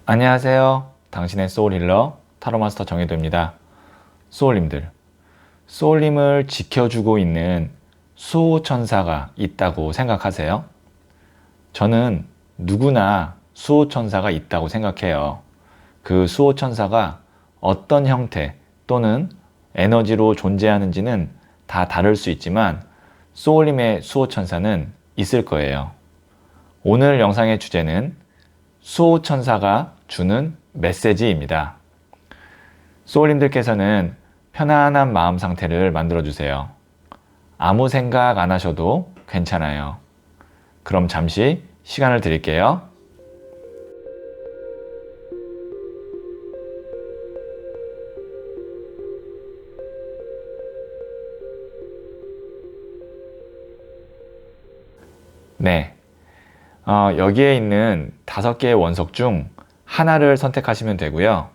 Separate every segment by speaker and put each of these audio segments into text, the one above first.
Speaker 1: 안녕하세요. 당신의 소울힐러 타로마스터 정혜도입니다. 소울님들, 소울님을 지켜주고 있는 수호천사가 있다고 생각하세요? 저는 누구나 수호천사가 있다고 생각해요. 그 수호천사가 어떤 형태 또는 에너지로 존재하는지는 다 다를 수 있지만 소울님의 수호천사는 있을 거예요. 오늘 영상의 주제는 수호천사가 주는 메시지입니다. 소울님들께서는 편안한 마음 상태를 만들어 주세요. 아무 생각 안 하셔도 괜찮아요. 그럼 잠시 시간을 드릴게요. 네. 여기에 있는 5개의 원석 중 하나를 선택하시면 되고요.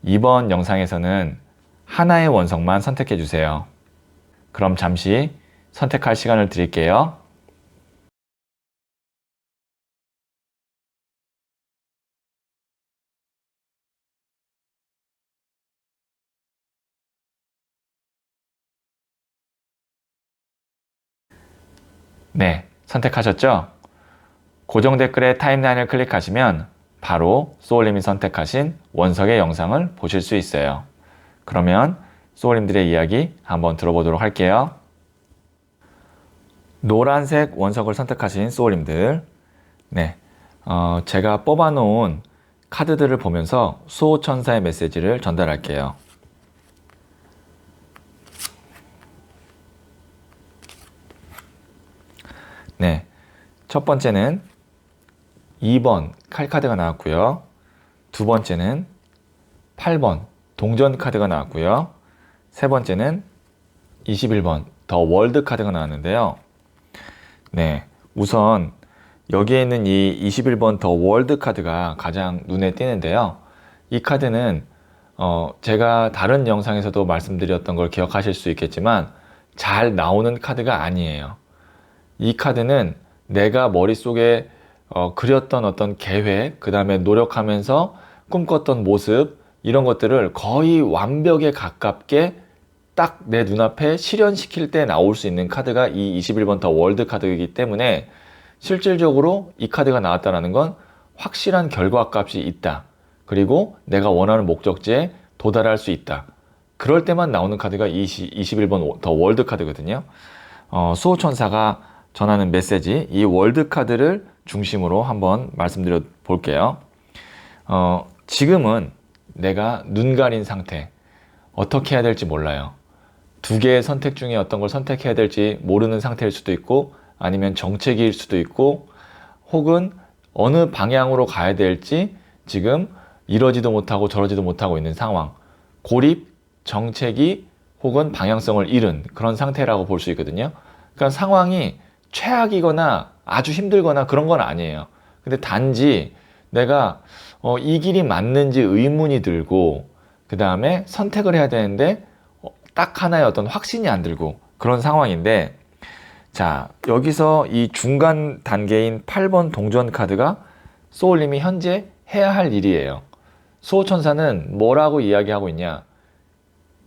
Speaker 1: 이번 영상에서는 하나의 원석만 선택해 주세요. 그럼 잠시 선택할 시간을 드릴게요. 네, 선택하셨죠? 고정 댓글에 타임라인을 클릭하시면 바로 소울님이 선택하신 원석의 영상을 보실 수 있어요. 그러면 소울님들의 이야기 한번 들어보도록 할게요. 노란색 원석을 선택하신 소울님들, 네, 제가 뽑아놓은 카드들을 보면서 수호천사의 메시지를 전달할게요. 네, 첫 번째는 2번 칼카드가 나왔고요. 두 번째는 8번 동전 카드가 나왔고요. 세 번째는 21번 더 월드 카드가 나왔는데요. 네, 우선 여기에 있는 이 21번 더 월드 카드가 가장 눈에 띄는데요. 이 카드는 제가 다른 영상에서도 말씀드렸던 걸 기억하실 수 있겠지만 잘 나오는 카드가 아니에요. 이 카드는 내가 머릿속에 그렸던 어떤 계획, 그 다음에 노력하면서 꿈꿨던 모습, 이런 것들을 거의 완벽에 가깝게 딱 내 눈앞에 실현시킬 때 나올 수 있는 카드가 이 21번 더 월드 카드이기 때문에 실질적으로 이 카드가 나왔다는 건 확실한 결과값이 있다. 그리고 내가 원하는 목적지에 도달할 수 있다. 그럴 때만 나오는 카드가 21번 더 월드 카드거든요. 수호천사가 전하는 메시지, 이 월드 카드를 중심으로 한번 말씀드려 볼게요. 지금은 내가 눈 가린 상태, 어떻게 해야 될지 몰라요. 2개의 선택 중에 어떤 걸 선택해야 될지 모르는 상태일 수도 있고, 아니면 정체기일 수도 있고, 혹은 어느 방향으로 가야 될지 지금 이러지도 못하고 저러지도 못하고 있는 상황, 고립, 정체기, 혹은 방향성을 잃은 그런 상태라고 볼 수 있거든요. 그러니까 상황이 최악이거나 아주 힘들거나 그런 건 아니에요. 근데 단지 내가 이 길이 맞는지 의문이 들고, 그 다음에 선택을 해야 되는데 딱 하나의 어떤 확신이 안 들고 그런 상황인데, 자, 여기서 이 중간 단계인 8번 동전 카드가 소울님이 현재 해야 할 일이에요. 수호천사는 뭐라고 이야기하고 있냐?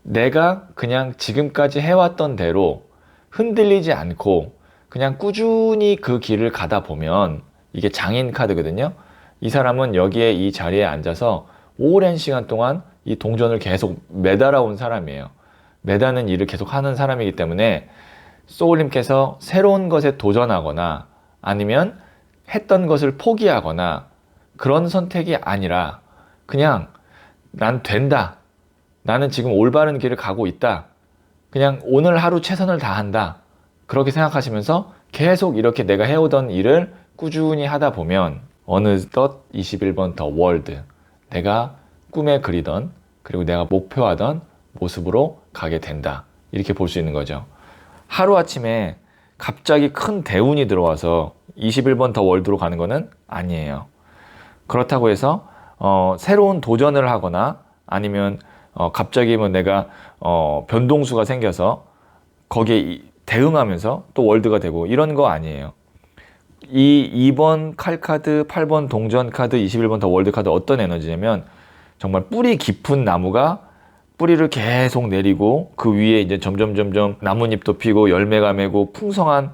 Speaker 1: 내가 그냥 지금까지 해왔던 대로 흔들리지 않고 그냥 꾸준히 그 길을 가다 보면, 이게 장인 카드거든요. 이 사람은 여기에 이 자리에 앉아서 오랜 시간 동안 이 동전을 계속 매달아 온 사람이에요. 매다는 일을 계속 하는 사람이기 때문에 소울님께서 새로운 것에 도전하거나 아니면 했던 것을 포기하거나 그런 선택이 아니라 그냥 난 된다. 나는 지금 올바른 길을 가고 있다. 그냥 오늘 하루 최선을 다한다. 그렇게 생각하시면서 계속 이렇게 내가 해오던 일을 꾸준히 하다 보면 어느덧 21번 더 월드, 내가 꿈에 그리던, 그리고 내가 목표하던 모습으로 가게 된다. 이렇게 볼 수 있는 거죠. 하루아침에 갑자기 큰 대운이 들어와서 21번 더 월드로 가는 거는 아니에요. 그렇다고 해서 새로운 도전을 하거나 아니면 갑자기 뭐 내가 변동수가 생겨서 거기에 대응하면서 또 월드가 되고 이런 거 아니에요. 이 2번 칼카드, 8번 동전 카드, 21번 더 월드 카드 어떤 에너지냐면 정말 뿌리 깊은 나무가 뿌리를 계속 내리고 그 위에 이제 점점 나뭇잎도 피고 열매가 맺고 풍성한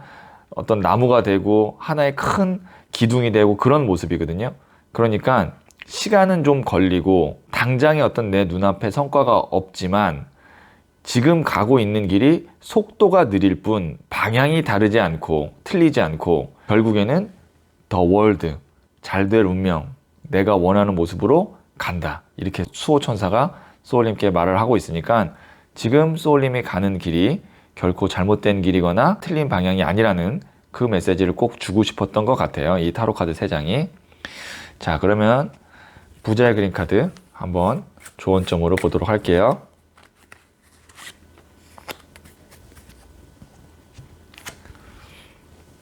Speaker 1: 어떤 나무가 되고 하나의 큰 기둥이 되고 그런 모습이거든요. 그러니까 시간은 좀 걸리고 당장의 어떤 내 눈앞에 성과가 없지만 지금 가고 있는 길이 속도가 느릴 뿐 방향이 다르지 않고 틀리지 않고 결국에는 더 월드, 잘될 운명, 내가 원하는 모습으로 간다. 이렇게 수호천사가 소울님께 말을 하고 있으니까 지금 소울님이 가는 길이 결코 잘못된 길이거나 틀린 방향이 아니라는 그 메시지를 꼭 주고 싶었던 것 같아요. 이 타로 카드 3장이. 자, 그러면 부자의 그림 카드 한번 조언점으로 보도록 할게요.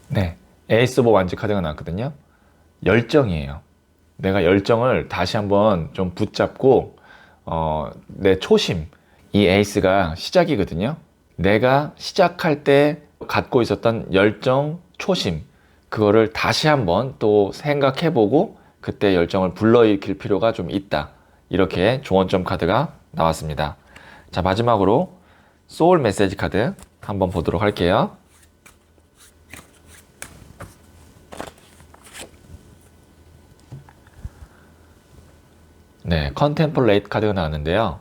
Speaker 1: 네, 에이스 오브 완즈 카드가 나왔거든요. 열정이에요. 내가 열정을 다시 한번 좀 붙잡고 내 초심, 이 에이스가 시작이거든요. 내가 시작할 때 갖고 있었던 열정, 초심, 그거를 다시 한번 또 생각해보고 그때 열정을 불러일으킬 필요가 좀 있다. 이렇게 조언점 카드가 나왔습니다. 자, 마지막으로 소울 메시지 카드 한번 보도록 할게요. 네, 컨템플레이트 카드가 나왔는데요.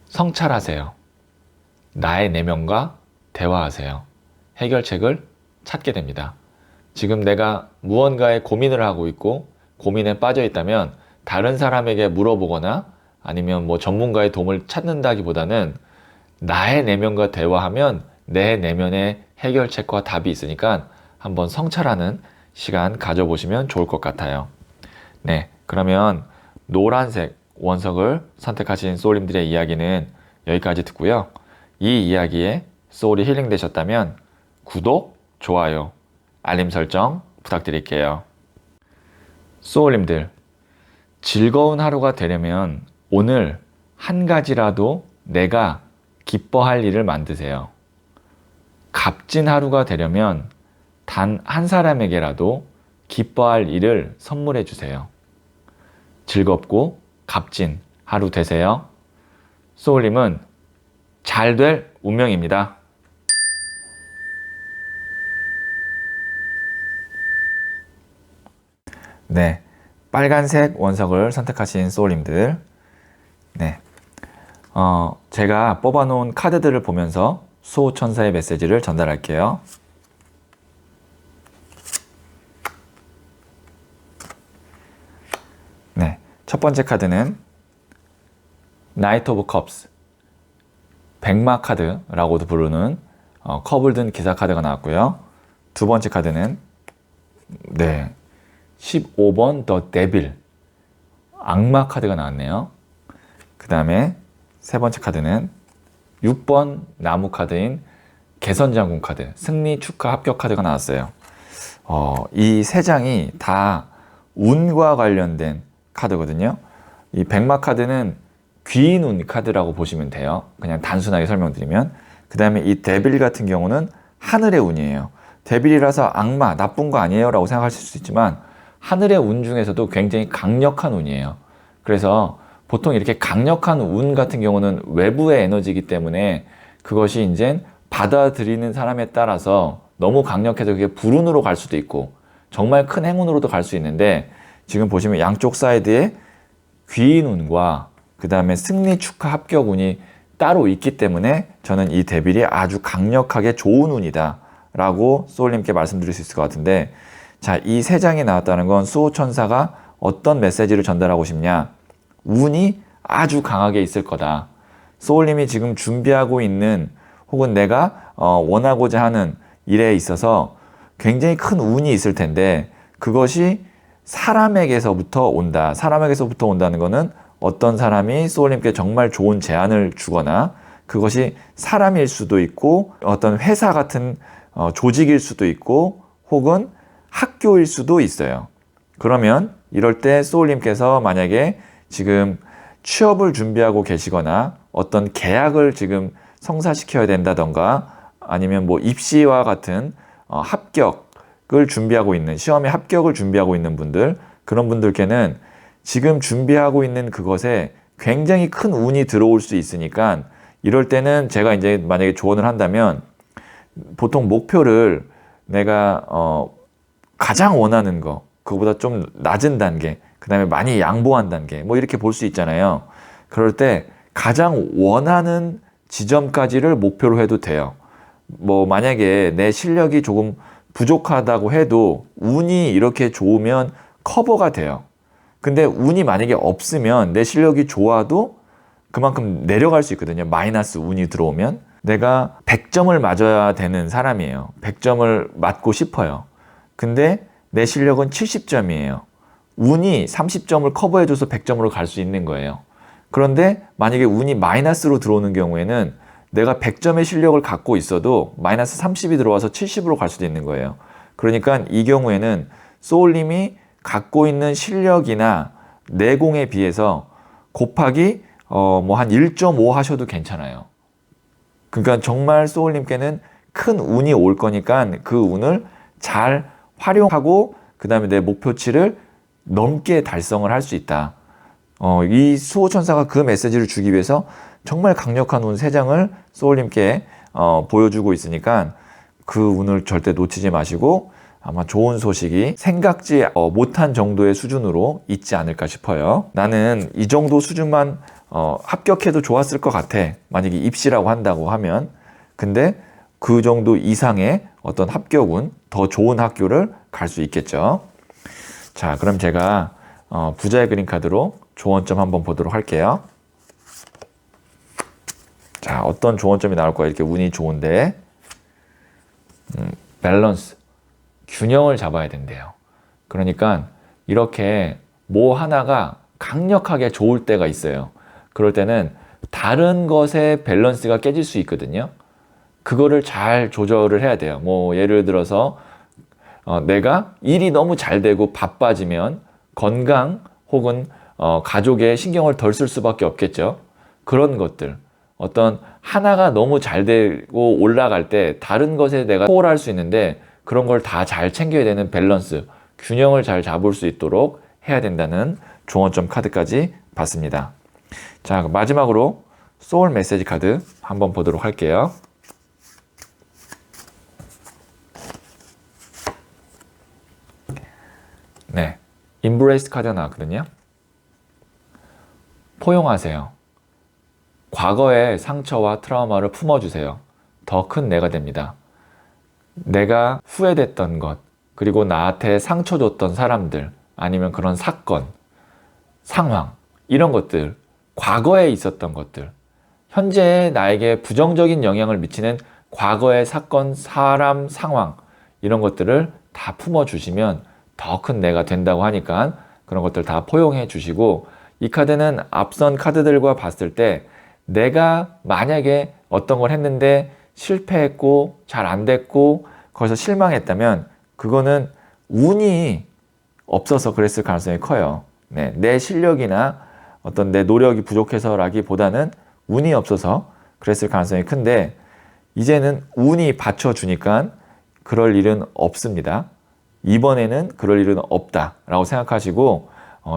Speaker 1: 성찰하세요. 나의 내면과 대화하세요. 해결책을 찾게 됩니다. 지금 내가 무언가에 고민을 하고 있고 고민에 빠져 있다면 다른 사람에게 물어보거나 아니면 뭐 전문가의 도움을 찾는다기보다는 나의 내면과 대화하면 내 내면에 해결책과 답이 있으니까 한번 성찰하는 시간 가져보시면 좋을 것 같아요. 네, 그러면 노란색 원석을 선택하신 소울님들의 이야기는 여기까지 듣고요. 이 이야기에 소울이 힐링 되셨다면 구독, 좋아요, 알림 설정 부탁드릴게요. 소울님들, 즐거운 하루가 되려면 오늘 한 가지라도 내가 기뻐할 일을 만드세요. 값진 하루가 되려면 단 한 사람에게라도 기뻐할 일을 선물해 주세요. 즐겁고 값진 하루 되세요. 소울님은 잘 될 운명입니다. 네, 빨간색 원석을 선택하신 소울님들, 네, 제가 뽑아놓은 카드들을 보면서 수호천사의 메시지를 전달할게요. 네, 첫 번째 카드는 나이트 오브 컵스, 백마 카드라고도 부르는 컵을 든 기사 카드가 나왔고요. 두 번째 카드는 15번 더 데빌, 악마 카드가 나왔네요. 그 다음에 세 번째 카드는 6번 나무 카드인 개선장군 카드, 승리 축하 합격 카드가 나왔어요. 이 세 장이 다 운과 관련된 카드거든요. 이 백마 카드는 귀인 운 카드라고 보시면 돼요. 그냥 단순하게 설명드리면. 그 다음에 이 데빌 같은 경우는 하늘의 운이에요. 데빌이라서 악마, 나쁜 거 아니에요 라고 생각하실 수 있지만 하늘의 운 중에서도 굉장히 강력한 운이에요. 그래서 보통 이렇게 강력한 운 같은 경우는 외부의 에너지이기 때문에 그것이 이제 받아들이는 사람에 따라서 너무 강력해서 그게 불운으로 갈 수도 있고 정말 큰 행운으로도 갈 수 있는데 지금 보시면 양쪽 사이드에 귀인 운과 그 다음에 승리 축하 합격 운이 따로 있기 때문에 저는 이 데빌이 아주 강력하게 좋은 운이다 라고 소울님께 말씀드릴 수 있을 것 같은데, 자, 이 세 장이 나왔다는 건 수호천사가 어떤 메시지를 전달하고 싶냐, 운이 아주 강하게 있을 거다. 소울님이 지금 준비하고 있는 혹은 내가 원하고자 하는 일에 있어서 굉장히 큰 운이 있을 텐데 그것이 사람에게서부터 온다. 사람에게서부터 온다는 거는 어떤 사람이 소울님께 정말 좋은 제안을 주거나 그것이 사람일 수도 있고 어떤 회사 같은 조직일 수도 있고 혹은 학교일 수도 있어요. 그러면 이럴 때 소울님께서 만약에 지금 취업을 준비하고 계시거나 어떤 계약을 지금 성사시켜야 된다던가 아니면 뭐 입시와 같은 합격, 합격을 준비하고 있는, 시험에 합격을 준비하고 있는 분들, 그런 분들께는 지금 준비하고 있는 그것에 굉장히 큰 운이 들어올 수 있으니까, 이럴 때는 제가 이제 만약에 조언을 한다면, 보통 목표를 내가 가장 원하는 거, 그거보다 좀 낮은 단계, 그 다음에 많이 양보한 단계, 뭐 이렇게 볼 수 있잖아요. 그럴 때 가장 원하는 지점까지를 목표로 해도 돼요. 뭐 만약에 내 실력이 조금 부족하다고 해도 운이 이렇게 좋으면 커버가 돼요. 근데 운이 만약에 없으면 내 실력이 좋아도 그만큼 내려갈 수 있거든요. 마이너스 운이 들어오면. 내가 100점을 맞아야 되는 사람이에요. 100점을 맞고 싶어요. 근데 내 실력은 70점이에요. 운이 30점을 커버해줘서 100점으로 갈 수 있는 거예요. 그런데 만약에 운이 마이너스로 들어오는 경우에는 내가 100점의 실력을 갖고 있어도 마이너스 30이 들어와서 70으로 갈 수도 있는 거예요. 그러니까 이 경우에는 소울님이 갖고 있는 실력이나 내공에 비해서 곱하기 뭐 한 1.5 하셔도 괜찮아요. 그러니까 정말 소울님께는 큰 운이 올 거니까 그 운을 잘 활용하고 그 다음에 내 목표치를 넘게 달성을 할 수 있다. 이 수호천사가 그 메시지를 주기 위해서 정말 강력한 운 3장을 소울님께 보여주고 있으니까 그 운을 절대 놓치지 마시고 아마 좋은 소식이 생각지 못한 정도의 수준으로 있지 않을까 싶어요. 나는 이 정도 수준만 합격해도 좋았을 것 같아. 만약에 입시라고 한다고 하면. 근데 그 정도 이상의 어떤 합격운, 더 좋은 학교를 갈 수 있겠죠. 자, 그럼 제가 부자의 그림 카드로 조언점 한번 보도록 할게요. 자, 어떤 조언점이 나올까요? 이렇게 운이 좋은데 밸런스, 균형을 잡아야 된대요. 그러니까 이렇게 뭐 하나가 강력하게 좋을 때가 있어요. 그럴 때는 다른 것의 밸런스가 깨질 수 있거든요. 그거를 잘 조절을 해야 돼요. 뭐 예를 들어서 내가 일이 너무 잘 되고 바빠지면 건강 혹은 가족에 신경을 덜 쓸 수밖에 없겠죠. 그런 것들, 어떤 하나가 너무 잘 되고 올라갈 때 다른 것에 내가 소홀할 수 있는데 그런 걸 다 잘 챙겨야 되는 밸런스, 균형을 잘 잡을 수 있도록 해야 된다는 조언점 카드까지 봤습니다. 자, 마지막으로 소울 메시지 카드 한번 보도록 할게요. 네, 인브레이스 카드가 나왔거든요. 포용하세요. 과거의 상처와 트라우마를 품어주세요. 더 큰 내가 됩니다. 내가 후회됐던 것, 그리고 나한테 상처 줬던 사람들, 아니면 그런 사건, 상황, 이런 것들, 과거에 있었던 것들, 현재의 나에게 부정적인 영향을 미치는 과거의 사건, 사람, 상황, 이런 것들을 다 품어주시면 더 큰 내가 된다고 하니까 그런 것들 다 포용해 주시고, 이 카드는 앞선 카드들과 봤을 때 내가 만약에 어떤 걸 했는데 실패했고 잘 안 됐고 거기서 실망했다면 그거는 운이 없어서 그랬을 가능성이 커요. 네, 내 실력이나 어떤 내 노력이 부족해서라기보다는 운이 없어서 그랬을 가능성이 큰데, 이제는 운이 받쳐주니까 그럴 일은 없습니다. 이번에는 그럴 일은 없다라고 생각하시고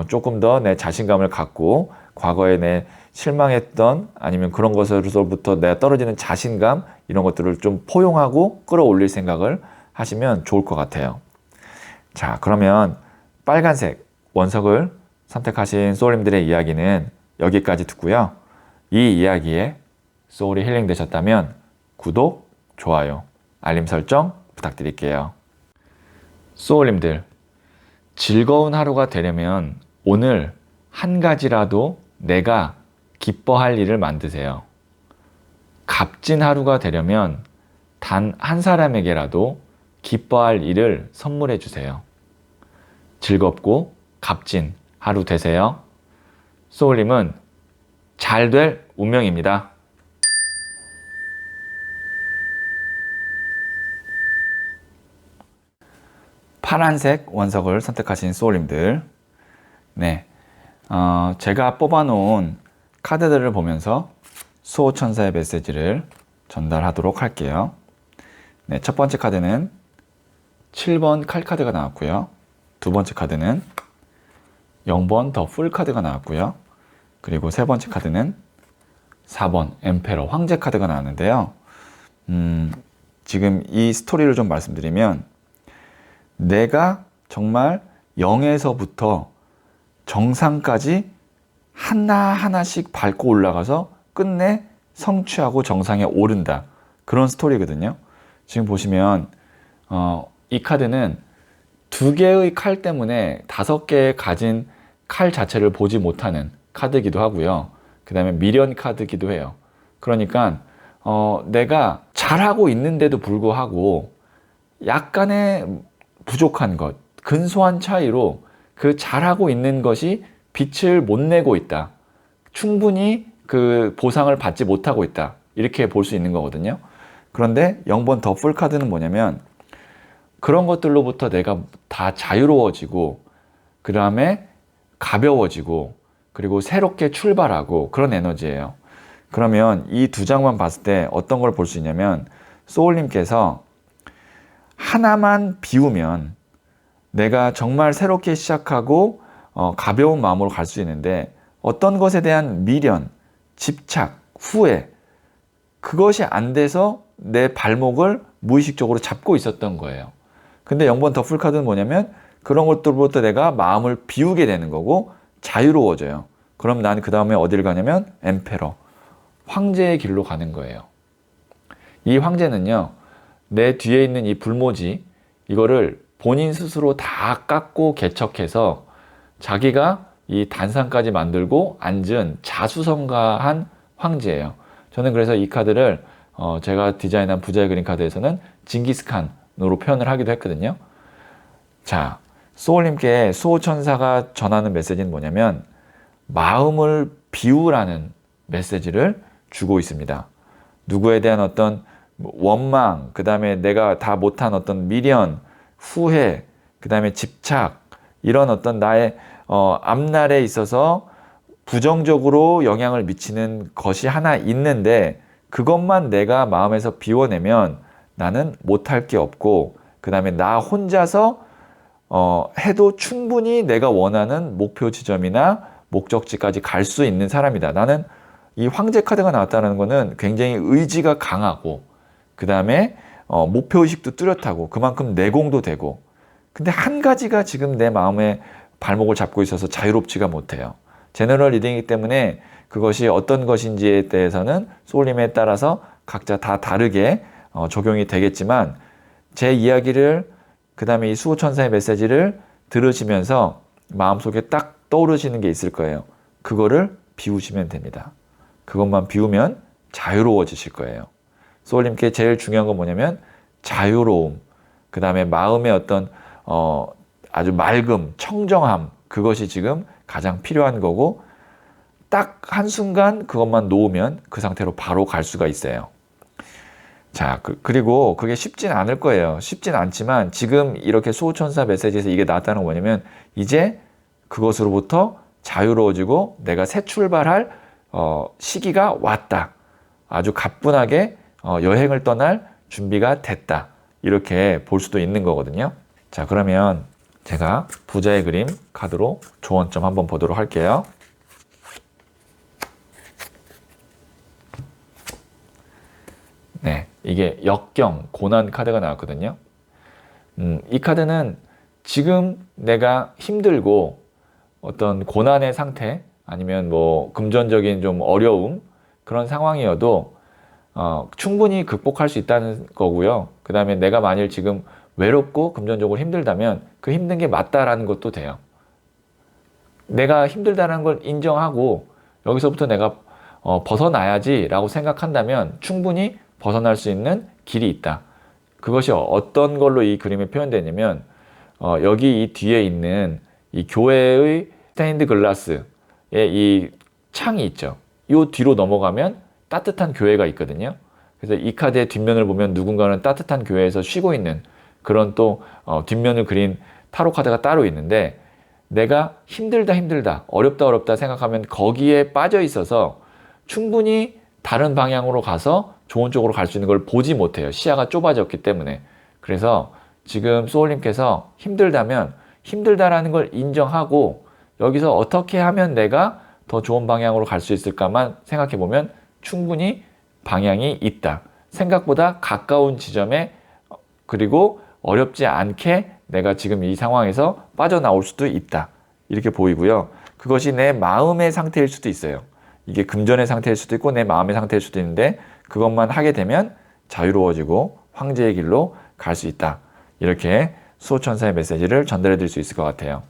Speaker 1: 조금 더 내 자신감을 갖고 과거에 내 실망했던 아니면 그런 것으로부터 내가 떨어지는 자신감, 이런 것들을 좀 포용하고 끌어올릴 생각을 하시면 좋을 것 같아요. 자, 그러면 빨간색 원석을 선택하신 소울님들의 이야기는 여기까지 듣고요. 이 이야기에 소울이 힐링 되셨다면 구독, 좋아요, 알림 설정 부탁드릴게요. 소울님들, 즐거운 하루가 되려면 오늘 한 가지라도 내가 기뻐할 일을 만드세요. 값진 하루가 되려면 단 한 사람에게라도 기뻐할 일을 선물해 주세요. 즐겁고 값진 하루 되세요. 소울님은 잘 될 운명입니다. 파란색 원석을 선택하신 소울님들, 네, 제가 뽑아놓은 카드들을 보면서 수호천사의 메시지를 전달하도록 할게요. 네, 첫 번째 카드는 7번 칼 카드가 나왔고요. 두 번째 카드는 0번 더 풀 카드가 나왔고요. 그리고 세 번째 카드는 4번 엠페러 황제 카드가 나왔는데요. 지금 이 스토리를 좀 말씀드리면, 내가 정말 0에서부터 정상까지 하나하나씩 밟고 올라가서 끝내 성취하고 정상에 오른다. 그런 스토리거든요. 지금 보시면 이 카드는 2개의 칼 때문에 5개의 가진 칼 자체를 보지 못하는 카드이기도 하고요. 그 다음에 미련 카드이기도 해요. 그러니까 내가 잘하고 있는데도 불구하고 약간의 부족한 것, 근소한 차이로 그 잘하고 있는 것이 빛을 못 내고 있다. 충분히 그 보상을 받지 못하고 있다. 이렇게 볼 수 있는 거거든요. 그런데 0번 더 풀 카드는 뭐냐면, 그런 것들로부터 내가 다 자유로워지고, 그 다음에 가벼워지고, 그리고 새롭게 출발하고, 그런 에너지예요. 그러면 이 두 장만 봤을 때 어떤 걸 볼 수 있냐면, 소울님께서 하나만 비우면 내가 정말 새롭게 시작하고 가벼운 마음으로 갈 수 있는데, 어떤 것에 대한 미련, 집착, 후회, 그것이 안 돼서 내 발목을 무의식적으로 잡고 있었던 거예요. 근데 0번 더 풀 카드는 뭐냐면, 그런 것들부터 내가 마음을 비우게 되는 거고 자유로워져요. 그럼 난 그 다음에 어디를 가냐면 엠페러, 황제의 길로 가는 거예요. 이 황제는요, 내 뒤에 있는 이 불모지, 이거를 본인 스스로 다 깎고 개척해서 자기가 이 단상까지 만들고 앉은 자수성가한 황제예요. 저는 그래서 이 카드를 제가 디자인한 부자의 그림 카드에서는 징기스칸으로 표현을 하기도 했거든요. 자, 소울님께 수호천사가 전하는 메시지는 뭐냐면, 마음을 비우라는 메시지를 주고 있습니다. 누구에 대한 어떤 원망, 그 다음에 내가 다 못한 어떤 미련, 후회, 그 다음에 집착, 이런 어떤 나의 앞날에 있어서 부정적으로 영향을 미치는 것이 하나 있는데, 그것만 내가 마음에서 비워내면 나는 못할 게 없고, 그 다음에 나 혼자서 해도 충분히 내가 원하는 목표 지점이나 목적지까지 갈 수 있는 사람이다. 나는 이 황제 카드가 나왔다는 거는 굉장히 의지가 강하고, 그 다음에 목표의식도 뚜렷하고, 그만큼 내공도 되고, 근데 한 가지가 지금 내 마음에 발목을 잡고 있어서 자유롭지가 못해요. 제너럴 리딩이기 때문에 그것이 어떤 것인지에 대해서는 소울님에 따라서 각자 다 다르게 적용이 되겠지만, 제 이야기를, 그 다음에 이 수호천사의 메시지를 들으시면서 마음속에 딱 떠오르시는 게 있을 거예요. 그거를 비우시면 됩니다. 그것만 비우면 자유로워지실 거예요. 소울님께 제일 중요한 건 뭐냐면 자유로움, 그 다음에 마음의 어떤 아주 맑음, 청정함, 그것이 지금 가장 필요한 거고, 딱 한순간 그것만 놓으면 그 상태로 바로 갈 수가 있어요. 자, 그리고 그게 쉽진 않을 거예요. 쉽진 않지만 지금 이렇게 수호천사 메시지에서 이게 나왔다는 건 뭐냐면, 이제 그것으로부터 자유로워지고 내가 새 출발할 시기가 왔다. 아주 가뿐하게 여행을 떠날 준비가 됐다. 이렇게 볼 수도 있는 거거든요. 자, 그러면 제가 부자의 그림 카드로 조언점 한번 보도록 할게요. 네, 이게 역경, 고난 카드가 나왔거든요. 이 카드는 지금 내가 힘들고 어떤 고난의 상태, 아니면 뭐 금전적인 좀 어려움, 그런 상황이어도 충분히 극복할 수 있다는 거고요. 그 다음에 내가 만일 지금 외롭고 금전적으로 힘들다면 그 힘든 게 맞다라는 것도 돼요. 내가 힘들다는 걸 인정하고 여기서부터 내가 벗어나야지 라고 생각한다면 충분히 벗어날 수 있는 길이 있다. 그것이 어떤 걸로 이 그림에 표현되냐면, 여기 이 뒤에 있는 이 교회의 스테인드 글라스의 이 창이 있죠. 이 뒤로 넘어가면 따뜻한 교회가 있거든요. 그래서 이 카드의 뒷면을 보면 누군가는 따뜻한 교회에서 쉬고 있는 그런 또 뒷면을 그린 타로 카드가 따로 있는데, 내가 힘들다 어렵다 생각하면 거기에 빠져 있어서 충분히 다른 방향으로 가서 좋은 쪽으로 갈 수 있는 걸 보지 못해요. 시야가 좁아졌기 때문에. 그래서 지금 소울님께서 힘들다면 힘들다라는 걸 인정하고 여기서 어떻게 하면 내가 더 좋은 방향으로 갈 수 있을까만 생각해 보면 충분히 방향이 있다. 생각보다 가까운 지점에 그리고 어렵지 않게 내가 지금 이 상황에서 빠져나올 수도 있다. 이렇게 보이고요. 그것이 내 마음의 상태일 수도 있어요. 이게 금전의 상태일 수도 있고 내 마음의 상태일 수도 있는데 그것만 하게 되면 자유로워지고 황제의 길로 갈 수 있다. 이렇게 수호천사의 메시지를 전달해 드릴 수 있을 것 같아요.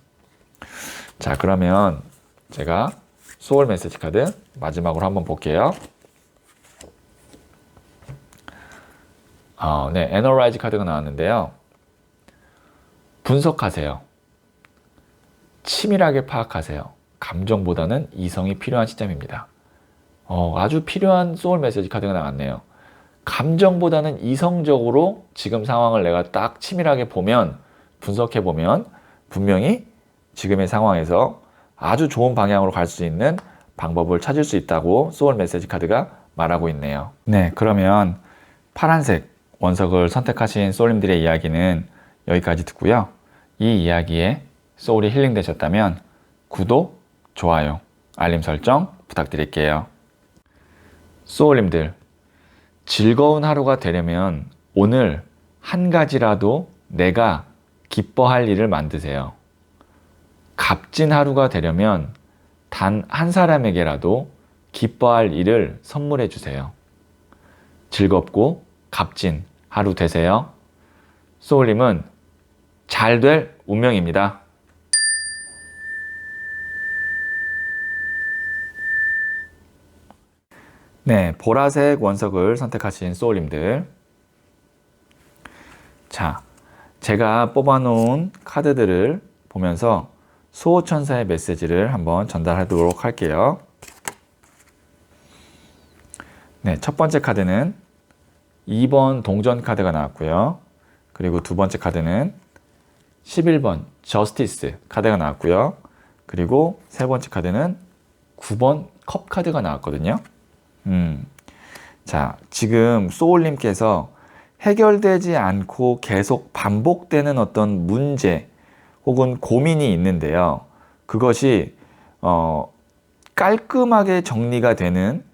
Speaker 1: 자, 그러면 제가 소울 메시지 카드 마지막으로 한번 볼게요. 네, 애널라이즈 카드가 나왔는데요. 분석하세요. 치밀하게 파악하세요. 감정보다는 이성이 필요한 시점입니다. 아주 필요한 소울 메시지 카드가 나왔네요. 감정보다는 이성적으로 지금 상황을 내가 딱 치밀하게 보면, 분석해 보면 분명히 지금의 상황에서 아주 좋은 방향으로 갈 수 있는 방법을 찾을 수 있다고 소울 메시지 카드가 말하고 있네요. 네, 그러면 파란색 원석을 선택하신 소울님들의 이야기는 여기까지 듣고요. 이 이야기에 소울이 힐링되셨다면 구독, 좋아요, 알림 설정 부탁드릴게요. 소울님들, 즐거운 하루가 되려면 오늘 한 가지라도 내가 기뻐할 일을 만드세요. 값진 하루가 되려면 단 한 사람에게라도 기뻐할 일을 선물해 주세요. 즐겁고 값진 하루 되세요. 소울님은 잘 될 운명입니다. 네, 보라색 원석을 선택하신 소울님들. 자, 제가 뽑아놓은 카드들을 보면서 수호천사의 메시지를 한번 전달하도록 할게요. 네, 첫 번째 카드는 2번 동전 카드가 나왔고요. 그리고 두 번째 카드는 11번 저스티스 카드가 나왔고요. 그리고 세 번째 카드는 9번 컵 카드가 나왔거든요. 자, 지금 소울님께서 해결되지 않고 계속 반복되는 어떤 문제 혹은 고민이 있는데요. 그것이 깔끔하게 정리가 되는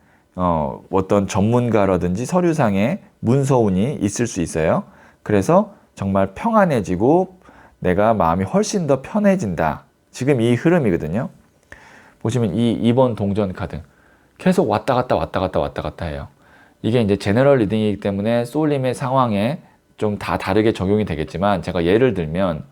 Speaker 1: 어떤 전문가라든지 서류상의 문서운이 있을 수 있어요. 그래서 정말 평안해지고 내가 마음이 훨씬 더 편해진다. 지금 이 흐름이거든요. 보시면 이 2번 동전 카드 계속 왔다 갔다 해요. 이게 이제 제너럴 리딩이기 때문에 소울님의 상황에 좀 다 다르게 적용이 되겠지만 제가 예를 들면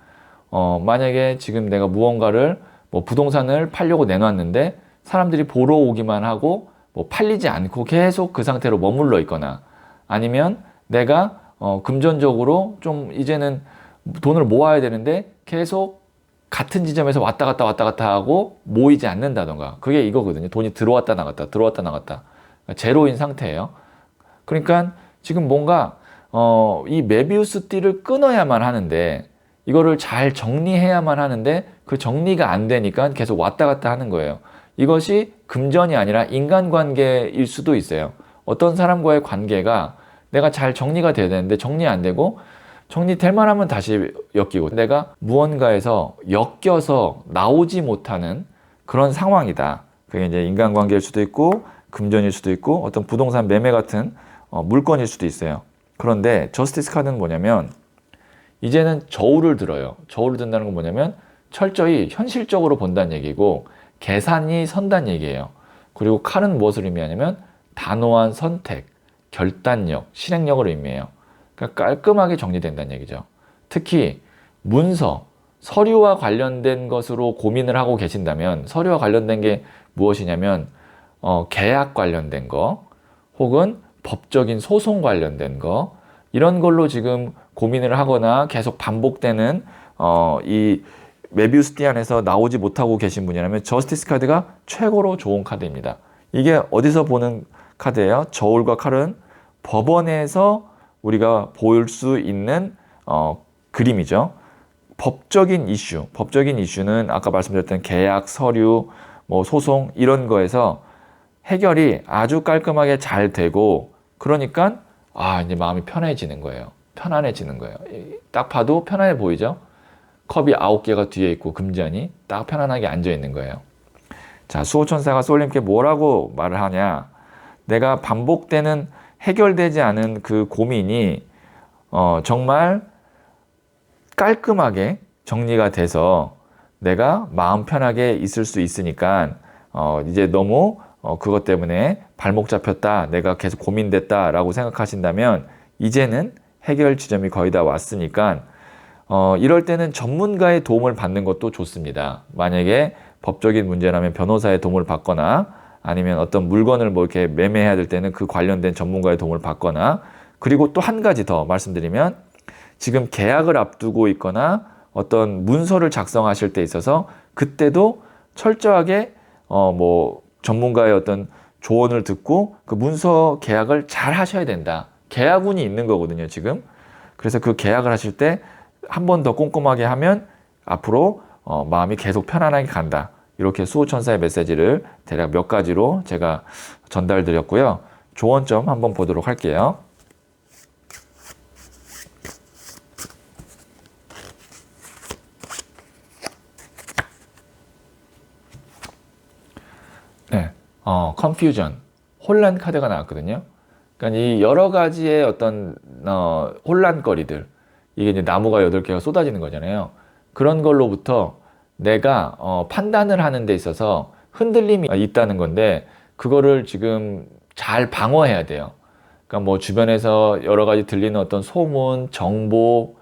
Speaker 1: 만약에 지금 내가 무언가를 부동산을 팔려고 내놨는데 사람들이 보러 오기만 하고 팔리지 않고 계속 그 상태로 머물러 있거나 아니면 내가 금전적으로 좀 이제는 돈을 모아야 되는데 계속 같은 지점에서 왔다 갔다 하고 모이지 않는다던가 그게 이거거든요. 돈이 들어왔다 나갔다 그러니까 제로인 상태예요. 그러니까 지금 뭔가 이 메비우스 띠를 끊어야만 하는데 이거를 잘 정리해야만 하는데 그 정리가 안 되니까 계속 왔다 갔다 하는 거예요. 이것이 금전이 아니라 인간관계일 수도 있어요. 어떤 사람과의 관계가 내가 잘 정리가 돼야 되는데 정리 안 되고 정리될 만하면 다시 엮이고 내가 무언가에서 엮여서 나오지 못하는 그런 상황이다. 그게 이제 인간관계일 수도 있고 금전일 수도 있고 어떤 부동산 매매 같은 물건일 수도 있어요. 그런데 저스티스 카드는 뭐냐면 이제는 저울을 들어요. 저울을 든다는 건 뭐냐면 철저히 현실적으로 본다는 얘기고 계산이 선다는 얘기예요. 그리고 칼은 무엇을 의미하냐면 단호한 선택, 결단력, 실행력을 의미해요. 그러니까 깔끔하게 정리된다는 얘기죠. 특히 문서, 서류와 관련된 것으로 고민을 하고 계신다면 서류와 관련된 게 무엇이냐면 계약 관련된 거 혹은 법적인 소송 관련된 거 이런 걸로 지금 고민을 하거나 계속 반복되는 이 메비우스 띠 안에서 나오지 못하고 계신 분이라면 저스티스 카드가 최고로 좋은 카드입니다. 이게 어디서 보는 카드예요? 저울과 칼은 법원에서 우리가 볼 수 있는 그림이죠. 법적인 이슈는 아까 말씀드렸던 계약, 서류, 소송 이런 거에서 해결이 아주 깔끔하게 잘 되고 그러니까 이제 마음이 편해지는 거예요. 편안해지는 거예요. 딱 봐도 편안해 보이죠? 컵이 9개가 뒤에 있고 금전이 딱 편안하게 앉아 있는 거예요. 자, 수호천사가 소울님께 뭐라고 말을 하냐? 내가 반복되는 해결되지 않은 그 고민이 정말 깔끔하게 정리가 돼서 내가 마음 편하게 있을 수 있으니까 이제 너무 그것 때문에 발목 잡혔다, 내가 계속 고민됐다 라고 생각하신다면 이제는 해결 지점이 거의 다 왔으니까 이럴 때는 전문가의 도움을 받는 것도 좋습니다. 만약에 법적인 문제라면 변호사의 도움을 받거나 아니면 어떤 물건을 뭐 이렇게 매매해야 될 때는 그 관련된 전문가의 도움을 받거나, 그리고 또 한 가지 더 말씀드리면 지금 계약을 앞두고 있거나 어떤 문서를 작성하실 때 있어서 그때도 철저하게 뭐 전문가의 어떤 조언을 듣고 그 문서 계약을 잘 하셔야 된다. 계약운이 있는 거거든요, 지금. 그래서 그 계약을 하실 때 한 번 더 꼼꼼하게 하면 앞으로 마음이 계속 편안하게 간다. 이렇게 수호천사의 메시지를 대략 몇 가지로 제가 전달드렸고요. 조언점 한번 보도록 할게요. 네, confusion, 혼란 카드가 나왔거든요. 그러니까 이 여러 가지의 어떤 혼란거리들, 이게 이제 나무가 8개가 쏟아지는 거잖아요. 그런 걸로부터 내가 판단을 하는 데 있어서 흔들림이 있다는 건데, 그거를 지금 잘 방어해야 돼요. 그러니까 뭐 주변에서 여러 가지 들리는 어떤 소문, 정보,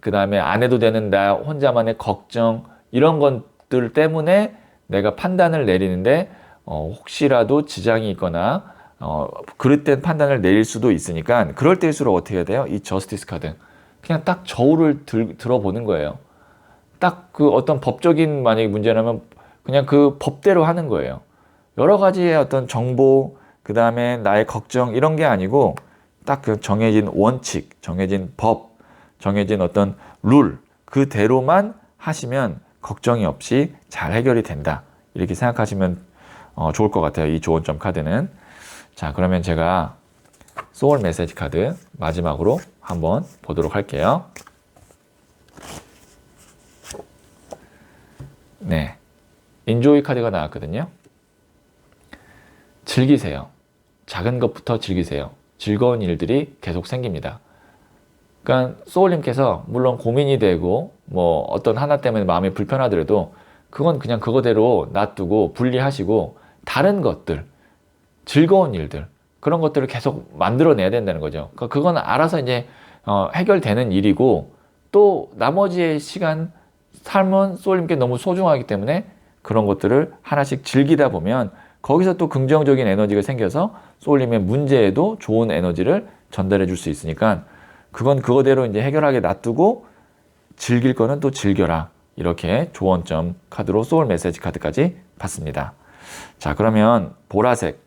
Speaker 1: 그 다음에 안 해도 되는 나 혼자만의 걱정, 이런 것들 때문에 내가 판단을 내리는데 혹시라도 지장이 있거나 그릇된 판단을 내릴 수도 있으니까, 그럴 때일수록 어떻게 해야 돼요? 이 저스티스 카드, 그냥 딱 저울을 들어보는 거예요. 딱 그 어떤 법적인 만약에 문제라면 그냥 그 법대로 하는 거예요. 여러 가지의 어떤 정보, 그 다음에 나의 걱정, 이런 게 아니고 딱 그 정해진 원칙, 정해진 법, 정해진 어떤 룰, 그대로만 하시면 걱정이 없이 잘 해결이 된다. 이렇게 생각하시면 좋을 것 같아요, 이 조언점 카드는. 자, 그러면 제가 소울 메시지 카드 마지막으로 한번 보도록 할게요. 네, 인조이 카드가 나왔거든요. 즐기세요. 작은 것부터 즐기세요. 즐거운 일들이 계속 생깁니다. 그러니까 소울님께서 물론 고민이 되고 뭐 어떤 하나 때문에 마음이 불편하더라도 그건 그냥 그거대로 놔두고 분리하시고 다른 것들, 즐거운 일들, 그런 것들을 계속 만들어내야 된다는 거죠. 그러니까 그건 알아서 이제 해결되는 일이고, 또 나머지의 시간, 삶은 소울님께 너무 소중하기 때문에 그런 것들을 하나씩 즐기다 보면 거기서 또 긍정적인 에너지가 생겨서 소울님의 문제에도 좋은 에너지를 전달해 줄 수 있으니까 그건 그거대로 이제 해결하게 놔두고 즐길 거는 또 즐겨라. 이렇게 조언점 카드로 소울 메시지 카드까지 봤습니다. 자, 그러면 보라색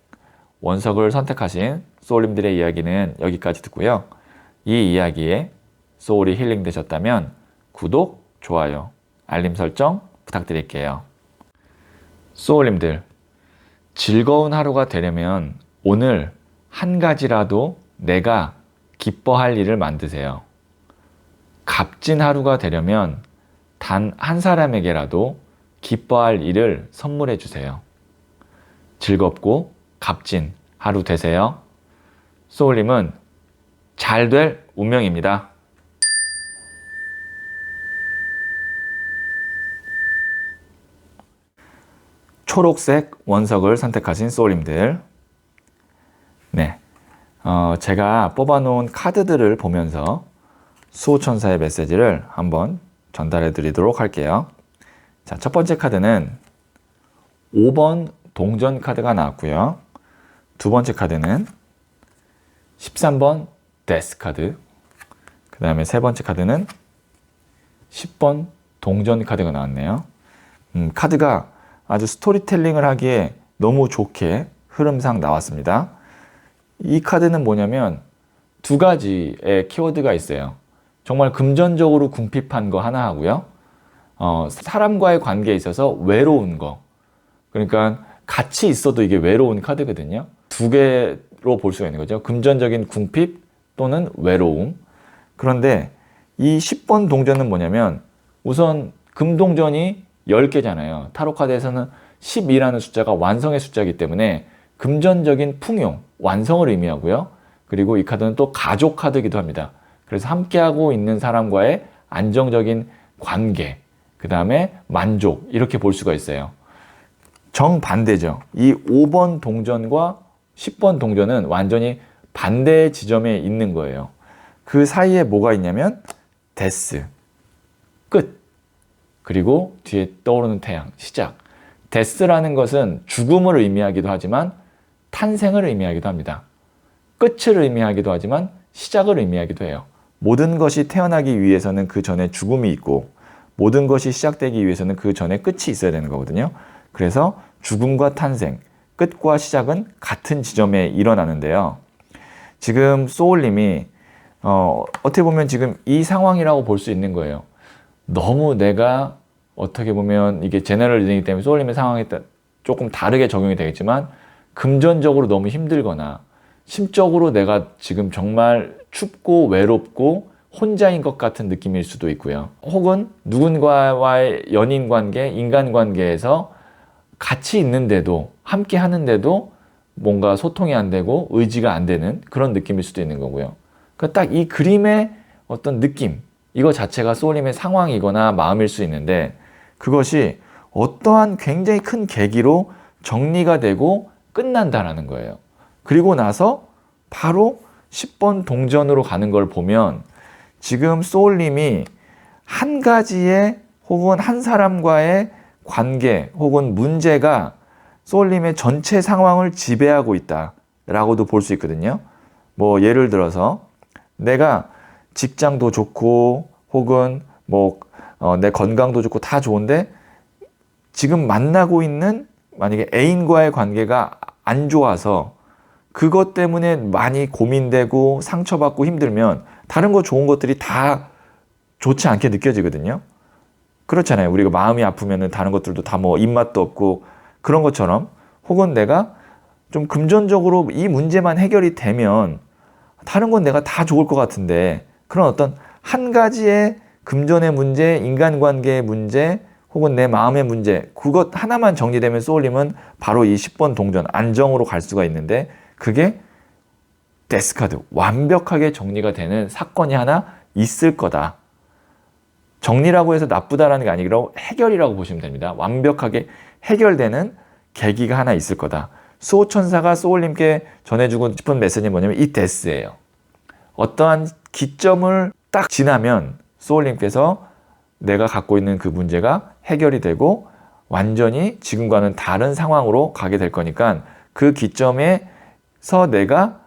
Speaker 1: 원석을 선택하신 소울님들의 이야기는 여기까지 듣고요. 이 이야기에 소울이 힐링 되셨다면 구독, 좋아요, 알림 설정 부탁드릴게요. 소울님들, 즐거운 하루가 되려면 오늘 한 가지라도 내가 기뻐할 일을 만드세요. 값진 하루가 되려면 단 한 사람에게라도 기뻐할 일을 선물해 주세요. 즐겁고 값진 하루 되세요. 소울님은 잘 될 운명입니다. 초록색 원석을 선택하신 소울님들, 네, 제가 뽑아놓은 카드들을 보면서 수호천사의 메시지를 한번 전달해 드리도록 할게요. 자, 첫 번째 카드는 5번 동전 카드가 나왔고요. 두 번째 카드는 13번 데스 카드, 그 다음에 세 번째 카드는 10번 동전 카드가 나왔네요. 카드가 아주 스토리텔링을 하기에 너무 좋게 흐름상 나왔습니다. 이 카드는 뭐냐면 두 가지의 키워드가 있어요. 정말 금전적으로 궁핍한 거 하나 하고요. 사람과의 관계에 있어서 외로운 거. 그러니까 같이 있어도 이게 외로운 카드거든요. 두 개로 볼 수가 있는 거죠. 금전적인 궁핍 또는 외로움. 그런데 이 10번 동전은 뭐냐면 우선 금동전이 10개잖아요. 타로 카드에서는 10이라는 숫자가 완성의 숫자이기 때문에 금전적인 풍요, 완성을 의미하고요. 그리고 이 카드는 또 가족 카드이기도 합니다. 그래서 함께하고 있는 사람과의 안정적인 관계, 그 다음에 만족, 이렇게 볼 수가 있어요. 정반대죠. 이 5번 동전과 10번 동전은 완전히 반대 지점에 있는 거예요. 그 사이에 뭐가 있냐면 데스, 끝, 그리고 뒤에 떠오르는 태양, 시작. 데스라는 것은 죽음을 의미하기도 하지만 탄생을 의미하기도 합니다. 끝을 의미하기도 하지만 시작을 의미하기도 해요. 모든 것이 태어나기 위해서는 그 전에 죽음이 있고 모든 것이 시작되기 위해서는 그 전에 끝이 있어야 되는 거거든요. 그래서 죽음과 탄생, 끝과 시작은 같은 지점에 일어나는데요. 지금 소울님이 어떻게 보면 지금 이 상황이라고 볼 수 있는 거예요. 너무 내가 어떻게 보면 이게 제너럴 리딩이기 때문에 소울님의 상황에 조금 다르게 적용이 되겠지만 금전적으로 너무 힘들거나 심적으로 내가 지금 정말 춥고 외롭고 혼자인 것 같은 느낌일 수도 있고요. 혹은 누군가와의 연인 관계, 인간 관계에서 같이 있는데도 함께 하는데도 뭔가 소통이 안 되고 의지가 안 되는 그런 느낌일 수도 있는 거고요. 그러니까 딱 이 그림의 어떤 느낌, 이거 자체가 소울님의 상황이거나 마음일 수 있는데 그것이 어떠한 굉장히 큰 계기로 정리가 되고 끝난다라는 거예요. 그리고 나서 바로 10번 동전으로 가는 걸 보면 지금 소울님이 한 가지의 혹은 한 사람과의 관계 혹은 문제가 소울님의 전체 상황을 지배하고 있다라고도 볼 수 있거든요. 뭐 예를 들어서 내가 직장도 좋고 혹은 내 건강도 좋고 다 좋은데 지금 만나고 있는 만약에 애인과의 관계가 안 좋아서 그것 때문에 많이 고민되고 상처받고 힘들면 다른 거 좋은 것들이 다 좋지 않게 느껴지거든요. 그렇잖아요. 우리가 마음이 아프면 다른 것들도 다 뭐 입맛도 없고 그런 것처럼 혹은 내가 좀 금전적으로 이 문제만 해결이 되면 다른 건 내가 다 좋을 것 같은데 그런 어떤 한 가지의 금전의 문제, 인간관계의 문제 혹은 내 마음의 문제 그것 하나만 정리되면 소울님은 바로 이 10번 동전 안정으로 갈 수가 있는데 그게 데스카드 완벽하게 정리가 되는 사건이 하나 있을 거다. 정리라고 해서 나쁘다라는 게 아니라 해결이라고 보시면 됩니다. 완벽하게 해결되는 계기가 하나 있을 거다. 수호천사가 소울님께 전해주고 싶은 메시지는 뭐냐면 이 데스예요. 어떠한 기점을 딱 지나면 소울님께서 내가 갖고 있는 그 문제가 해결이 되고 완전히 지금과는 다른 상황으로 가게 될 거니까 그 기점에서 내가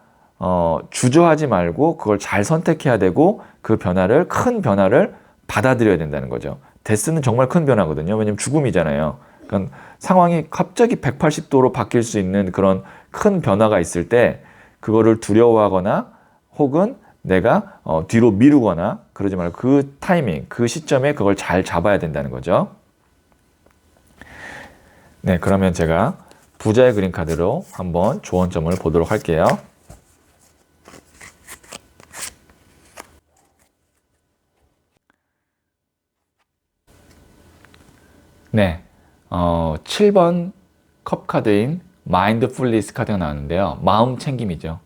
Speaker 1: 주저하지 말고 그걸 잘 선택해야 되고 그 변화를 큰 변화를 받아들여야 된다는 거죠. 데스는 정말 큰 변화거든요. 왜냐면 죽음이잖아요. 그러니까 상황이 갑자기 180도로 바뀔 수 있는 그런 큰 변화가 있을 때 그거를 두려워하거나 혹은 내가 뒤로 미루거나 그러지 말고 그 타이밍, 그 시점에 그걸 잘 잡아야 된다는 거죠. 네, 그러면 제가 부자의 그림 카드로 한번 조언점을 보도록 할게요. 네, 7번 컵 카드인 마인드풀리스 카드가 나왔는데요. 마음 챙김이죠.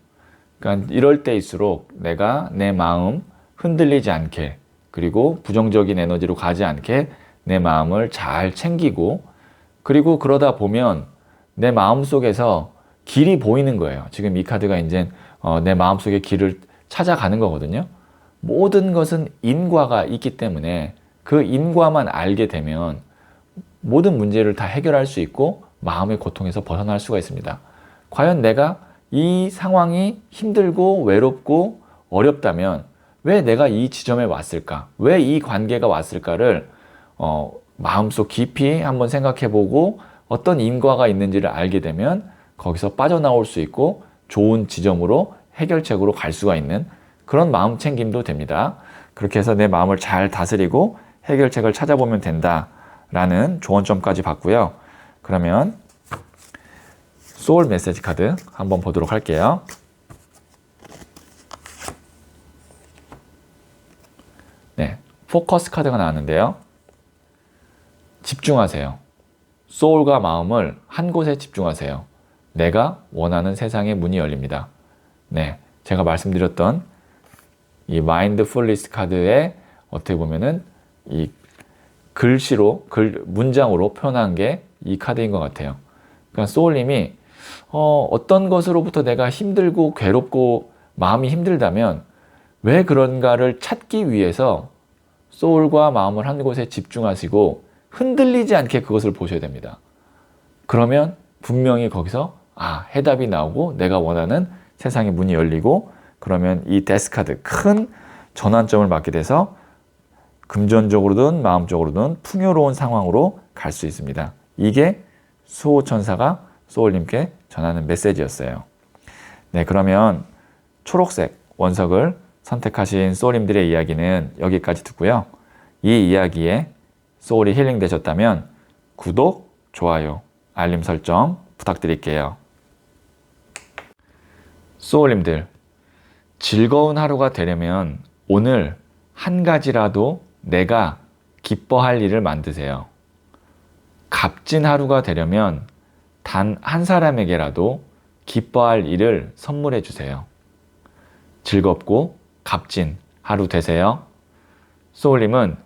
Speaker 1: 그러니까 이럴 때일수록 내가 내 마음 흔들리지 않게 그리고 부정적인 에너지로 가지 않게 내 마음을 잘 챙기고 그리고 그러다 보면 내 마음 속에서 길이 보이는 거예요. 지금 이 카드가 이제 내 마음 속의 길을 찾아가는 거거든요. 모든 것은 인과가 있기 때문에 그 인과만 알게 되면 모든 문제를 다 해결할 수 있고 마음의 고통에서 벗어날 수가 있습니다. 과연 내가 이 상황이 힘들고 외롭고 어렵다면 왜 내가 이 지점에 왔을까? 왜 이 관계가 왔을까를 마음속 깊이 한번 생각해보고 어떤 인과가 있는지를 알게 되면 거기서 빠져나올 수 있고 좋은 지점으로 해결책으로 갈 수가 있는 그런 마음 챙김도 됩니다. 그렇게 해서 내 마음을 잘 다스리고 해결책을 찾아보면 된다라는 조언점까지 봤고요. 그러면 소울 메시지 카드 한번 보도록 할게요. 포커스 카드가 나왔는데요. 집중하세요. 소울과 마음을 한 곳에 집중하세요. 내가 원하는 세상의 문이 열립니다. 네, 제가 말씀드렸던 이 마인드풀리스 카드에 어떻게 보면은 이 글씨로, 문장으로 표현한 게 이 카드인 것 같아요. 그러니까 소울님이 어떤 것으로부터 내가 힘들고 괴롭고 마음이 힘들다면 왜 그런가를 찾기 위해서 소울과 마음을 한 곳에 집중하시고 흔들리지 않게 그것을 보셔야 됩니다. 그러면 분명히 거기서 해답이 나오고 내가 원하는 세상의 문이 열리고, 그러면 이 데스카드 큰 전환점을 맞게 돼서 금전적으로든 마음적으로든 풍요로운 상황으로 갈 수 있습니다. 이게 수호천사가 소울님께 전하는 메시지였어요. 네, 그러면 초록색 원석을 선택하신 소울님들의 이야기는 여기까지 듣고요. 이 이야기에 소울이 힐링 되셨다면 구독, 좋아요, 알림 설정 부탁드릴게요. 소울님들, 즐거운 하루가 되려면 오늘 한 가지라도 내가 기뻐할 일을 만드세요. 값진 하루가 되려면 단 한 사람에게라도 기뻐할 일을 선물해 주세요. 즐겁고 값진 하루 되세요. 소울님은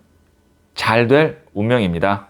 Speaker 1: 잘 될 운명입니다.